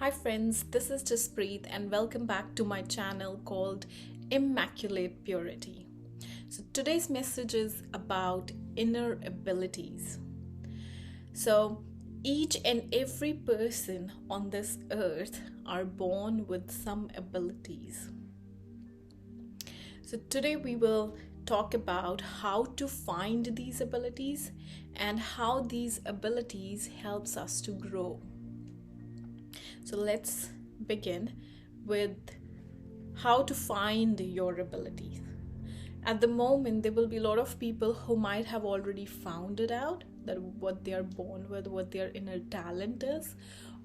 Hi friends, this is Jaspreet and welcome back to my channel called Immaculate Purity. So today's message is about inner abilities. So each and every person on this earth are born with some abilities. So today we will talk about how to find these abilities and how these abilities helps us to grow. So let's begin with how to find your abilities. At the moment, there will be a lot of people who might have already found it out that what they are born with, what their inner talent is,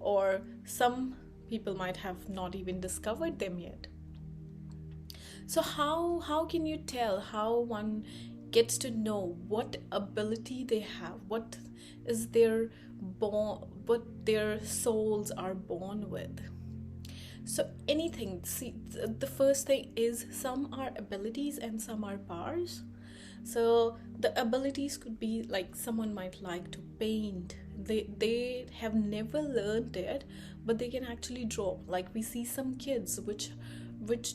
or some people might have not even discovered them yet. So how can you tell how one gets to know what ability they have, what is their what their souls are born with? So anything, see, the first thing is some are abilities and some are powers. So the abilities could be like someone might like to paint. They have never learned it, but they can actually draw. Like we see some kids which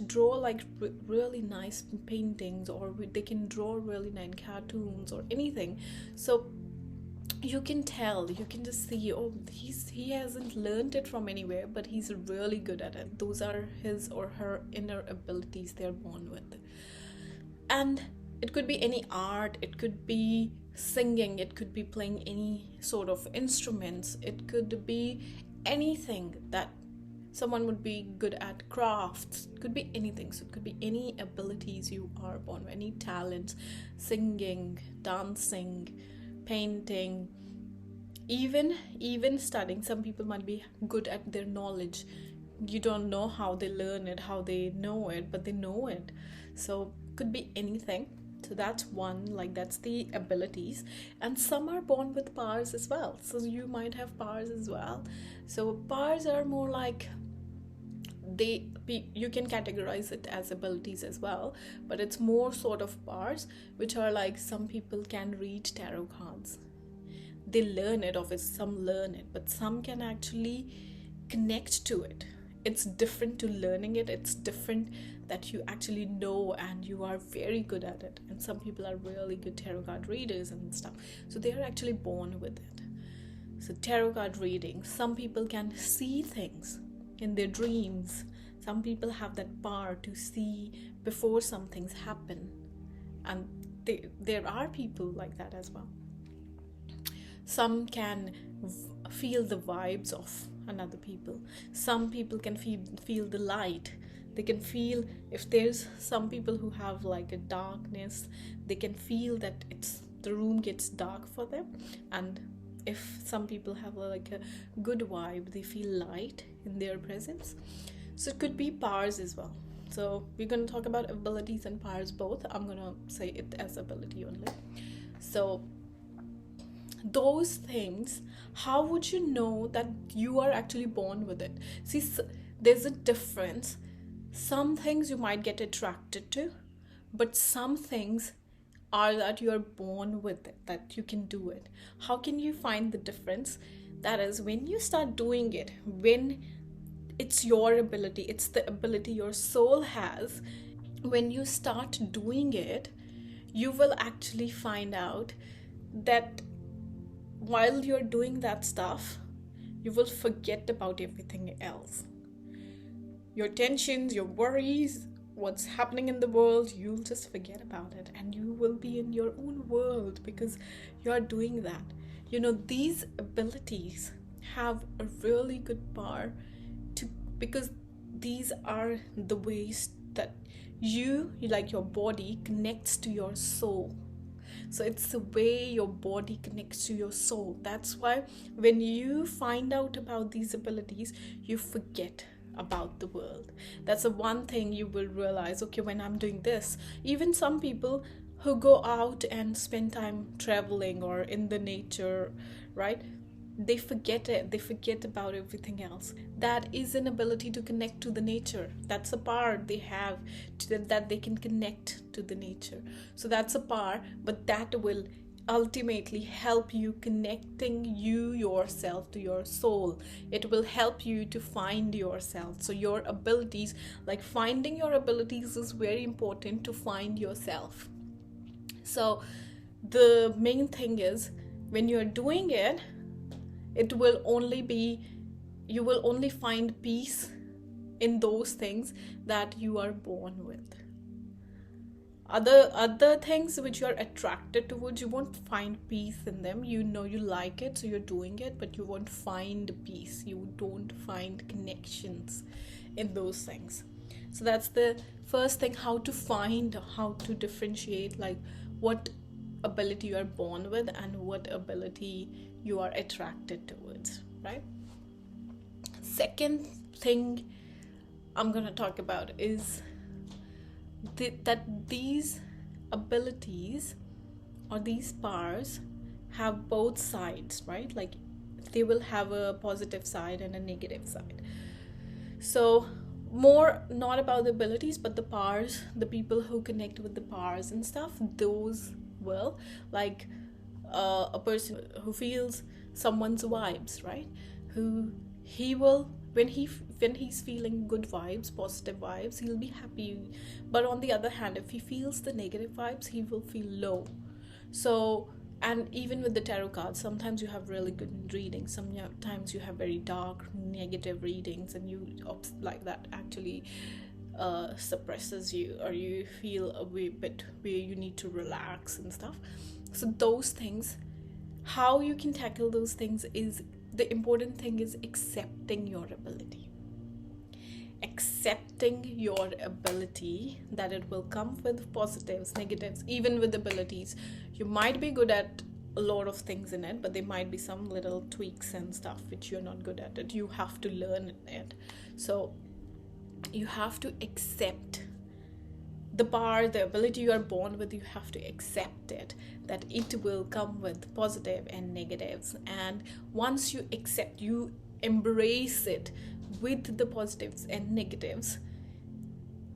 draw like really nice paintings, or they can draw really nice cartoons or anything. So you can tell, you can just see, oh, he hasn't learned it from anywhere, but he's really good at it. Those are his or her inner abilities they're born with. And it could be any art, it could be singing, it could be playing any sort of instruments, it could be anything that someone would be good at. Crafts, it could be anything. So it could be any abilities you are born with, any talents, singing, dancing, painting, even studying. Some people might be good at their knowledge. You don't know how they learn it, how they know it, but they know it. So could be anything. So that's one, like that's the abilities. And some are born with powers as well. So you might have powers as well. So powers are more like you can categorize it as abilities as well, but it's more sort of powers, which are like some people can read tarot cards. They learn it, obviously some learn it, but some can actually connect to it. It's different to learning it, it's different that you actually know and you are very good at it. And some people are really good tarot card readers and stuff, so they are actually born with it. So tarot card reading, some people can see things in their dreams. Some people have that power to see before some things happen, and there are people like that as well. Some can feel the vibes of another people. Some people can feel the light. They can feel if there's some people who have like a darkness, they can feel that the room gets dark for them. And if some people have like a good vibe, they feel light in their presence. So it could be powers as well. So we're going to talk about abilities and powers both. I'm going to say it as ability only. So those things, how would you know that you are actually born with it? See, there's a difference. Some things you might get attracted to, but some things are that you are born with it, that you can do it. How can you find the difference? That is when you start doing it, when it's your ability, it's the ability your soul has. When you start doing it, you will actually find out that while you're doing that stuff, you will forget about everything else. Your tensions, your worries, what's happening in the world, you'll just forget about it and you will be in your own world because you're doing that. These abilities have a really good power because these are the ways that you like your body connects to your soul. So it's the way your body connects to your soul. That's why when you find out about these abilities, you forget about the world. That's the one thing you will realize. Okay, when I'm doing this, even some people who go out and spend time traveling or in the nature, right? They forget it. They forget about everything else. That is an ability to connect to the nature. That's a power they have, that they can connect to the nature. So that's a power, but that will ultimately help you connecting yourself to your soul. It will help you to find yourself. So your abilities, like finding your abilities is very important to find yourself. So the main thing is, when you're doing it, it will only be, you will only find peace in those things that you are born with. Other things which you're attracted towards, you won't find peace in them. You know you like it, so you're doing it, but you won't find peace. You don't find connections in those things. So that's the first thing, how to differentiate, like what ability you are born with and what ability you are attracted towards, right? Second thing I'm gonna talk about is that these abilities or these powers have both sides, right? Like they will have a positive side and a negative side. So more not about the abilities but the powers, the people who connect with the powers and stuff, those will, like a person who feels someone's vibes, right? Who he will, when he's feeling good vibes, positive vibes, he'll be happy. But on the other hand, if he feels the negative vibes, he will feel low. So, and even with the tarot cards, sometimes you have really good readings, sometimes you have very dark negative readings, and you like that actually suppresses you, or you feel a bit where you need to relax and stuff. So those things, how you can tackle those things is, the important thing is accepting your ability. Accepting your ability, that it will come with positives, negatives. Even with abilities, you might be good at a lot of things in it, but there might be some little tweaks and stuff which you're not good at it. You have to learn it. So you have to accept the power, the ability you are born with. You have to accept it, that it will come with positive and negatives. And once you accept, you embrace it with the positives and negatives,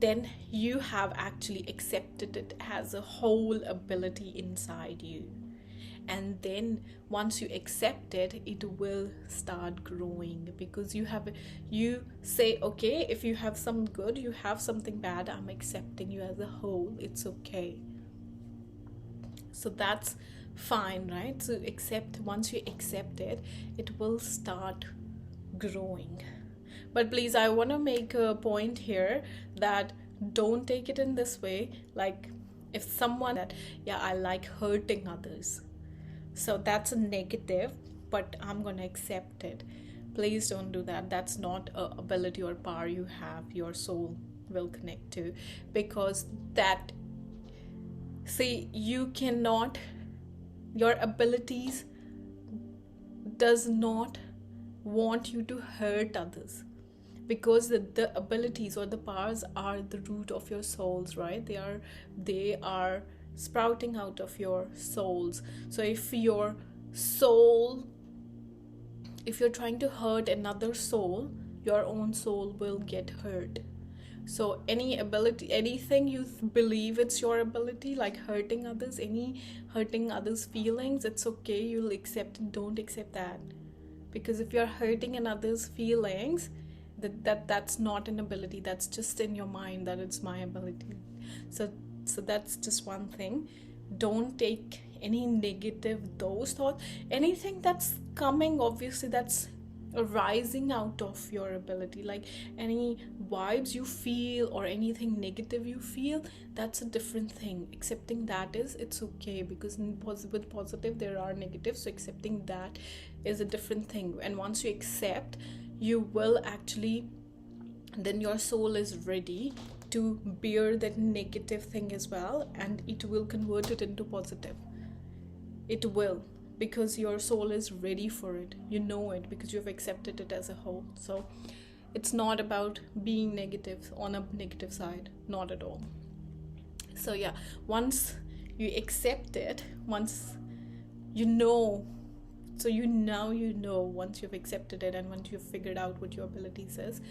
then you have actually accepted it as a whole ability inside you. And then once you accept it, it will start growing, because you say, okay, if you have some good, you have something bad, I'm accepting you as a whole, it's okay. So that's fine, right? So once you accept it, it will start growing. But please, I want to make a point here that don't take it in this way, like if someone that, yeah, I like hurting others, so that's a negative, but I'm gonna accept it. Please don't do that. That's not a ability or power you have, your soul will connect to. Because that, see, you cannot, your abilities does not want you to hurt others, because the abilities or the powers are the root of your souls, right? They are sprouting out of your souls. So if you're trying to hurt another soul, your own soul will get hurt. So anything you believe it's your ability, like hurting others, hurting others' feelings, it's okay, you'll accept it. Don't accept that, because if you're hurting another's feelings, that's not an ability, that's just in your mind that it's my ability. So that's just one thing. Don't take any negative those thoughts, anything that's coming, obviously that's arising out of your ability, like any vibes you feel or anything negative you feel, that's a different thing. Accepting that is, it's okay, because with positive there are negatives, so accepting that is a different thing. And once you accept, you will actually, then your soul is ready to bear that negative thing as well, and it will convert it into positive. It will, because your soul is ready for it. You know it because you've accepted it as a whole. So it's not about being negative on a negative side, not at all. So yeah, once you accept it, once you know, so you know, once you've accepted it and once you've figured out what your ability says,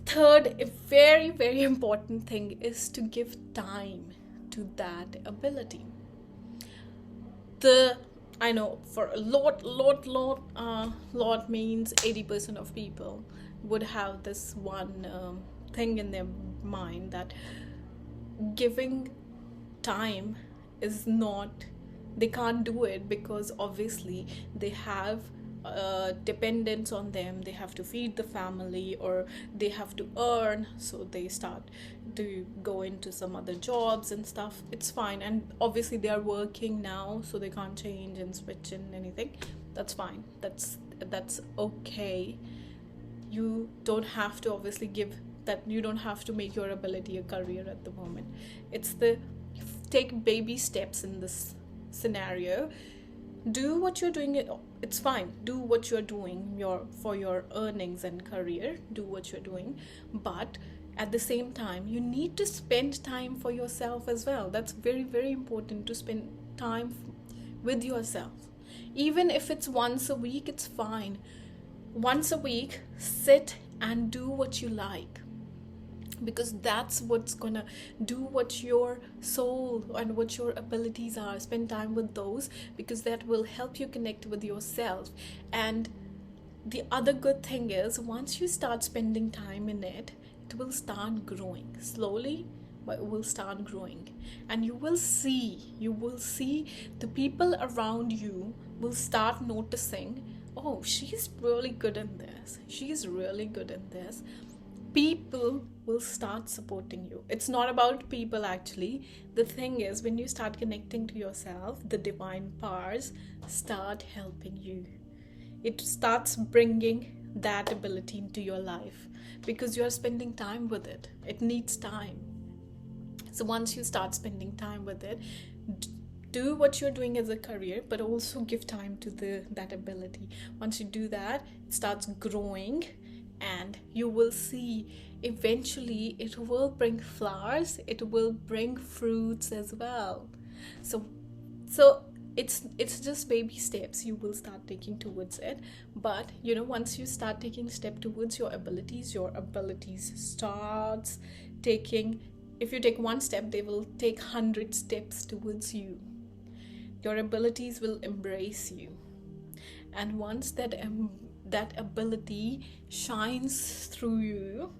third, a very, very important thing is to give time to that ability. the I know for a lot means 80% of people would have this one thing in their mind, that giving time is not, they can't do it because obviously they have dependence on them. They have to feed the family, or they have to earn, so they start to go into some other jobs and stuff. It's fine, and obviously they are working now, so they can't change and switch in anything. That's fine, that's okay. You don't have to obviously give that, you don't have to make your ability a career at the moment. It's the, take baby steps in this scenario. Do what you're doing, it's fine, do what you're doing for your earnings and career, do what you're doing, but at the same time you need to spend time for yourself as well. That's very, very important, to spend time with yourself. Even if it's once a week, it's fine. Once a week, sit and do what you like, because that's what's gonna do what your soul and what your abilities are. Spend time with those, because that will help you connect with yourself. And the other good thing is, once you start spending time in it, it will start growing slowly, but it will start growing. And you will see the people around you will start noticing, oh, she's really good in this, she's really good in this. People will start supporting you. It's not about people, actually. The thing is, when you start connecting to yourself, the divine powers start helping you. It starts bringing that ability into your life, because you are spending time with it. It needs time. So once you start spending time with it, do what you're doing as a career, but also give time to that ability. Once you do that, it starts growing, and you will see eventually it will bring flowers, it will bring fruits as well. So it's just baby steps you will start taking towards it. But once you start taking step towards your abilities starts taking, if you take one step, they will take 100 steps towards you. Your abilities will embrace you, and once that ability shines through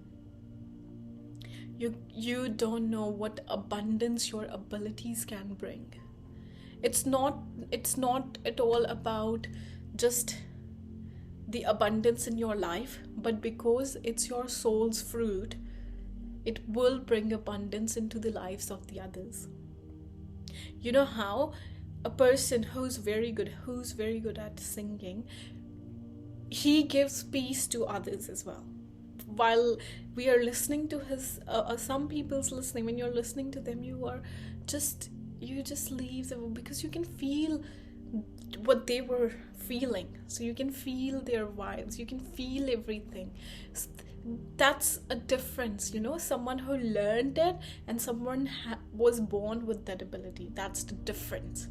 you don't know what abundance your abilities can bring. It's not at all about just the abundance in your life, but because it's your soul's fruit, it will bring abundance into the lives of the others. You know how a person who's very good at singing, he gives peace to others as well. While we are listening to his some people's listening, when you're listening to them, you just leave them, because you can feel what they were feeling. So you can feel their vibes, you can feel everything. That's a difference, someone who learned it and someone was born with that ability. That's the difference.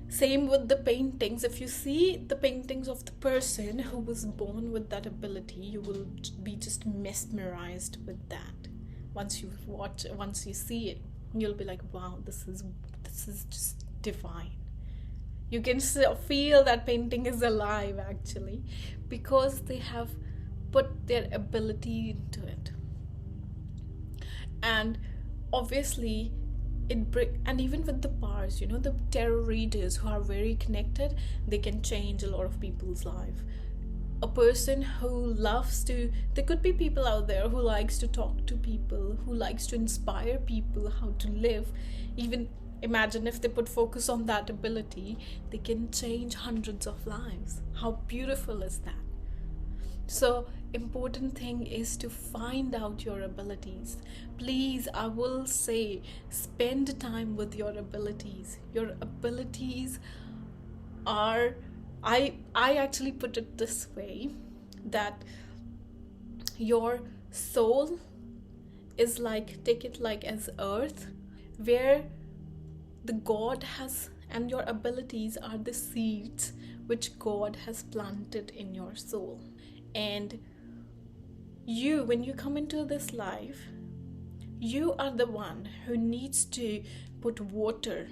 Same with the paintings. If you see the paintings of the person who was born with that ability, you will be just mesmerized with that. Once you see it, you'll be like, wow, this is just divine. You can feel that painting is alive, actually, because they have put their ability into it. And obviously and even with the powers, the tarot readers who are very connected, they can change a lot of people's life. A person who loves to, there could be people out there who likes to talk to people, who likes to inspire people how to live. Even imagine if they put focus on that ability, they can change hundreds of lives. How beautiful is that? So important thing is to find out your abilities. Please, I will say, spend time with your abilities. Your abilities are, I actually put it this way, that your soul is like, take it like as earth, where the God has, and your abilities are the seeds which God has planted in your soul. And you, when you come into this life, you are the one who needs to put water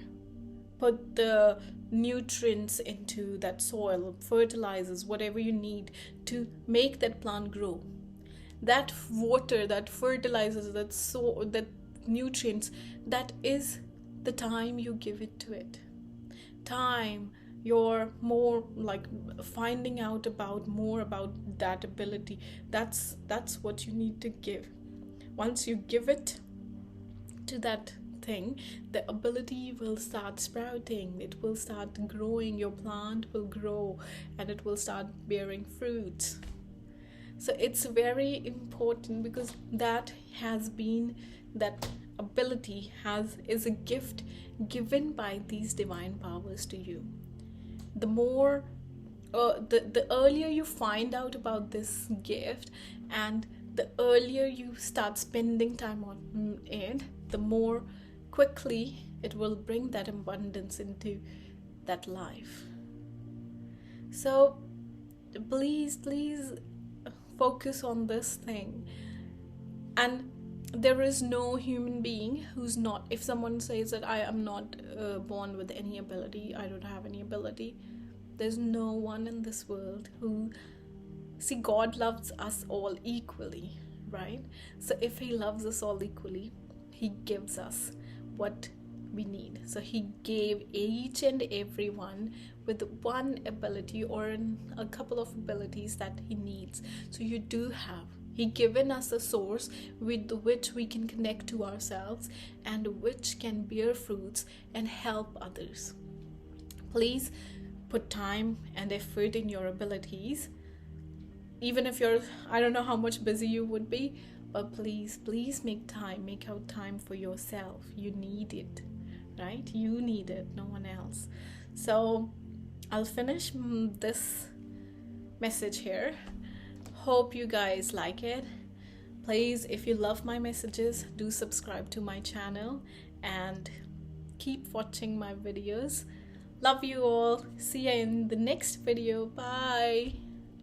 put the nutrients into that soil, fertilizers, whatever you need to make that plant grow. That water, that fertilizers, that nutrients, that is the time you give it to it. Time, you're more like finding out about more about that ability. That's what you need to give. Once you give it to that thing, the ability will start sprouting, it will start growing, your plant will grow and it will start bearing fruits. So it's very important, because that ability is a gift given by these divine powers to you. The more the earlier you find out about this gift, and the earlier you start spending time on it, the more quickly it will bring that abundance into that life. So please focus on this thing. And there is no human being who's not, if someone says that I am not born with any ability, I don't have any ability, there's no one in this world who, see, God loves us all equally, right? So if he loves us all equally, he gives us what we need. So he gave each and everyone with one ability or a couple of abilities that he needs. So you do have, he given us a source with which we can connect to ourselves and which can bear fruits and help others. Please put time and effort in your abilities. Even if you're, I don't know how much busy you would be, but please make out time for yourself. You need it, right? You need it, no one else. So I'll finish this message here. Hope you guys like it. Please, if you love my messages, do subscribe to my channel and keep watching my videos. Love you all. See you in the next video. Bye.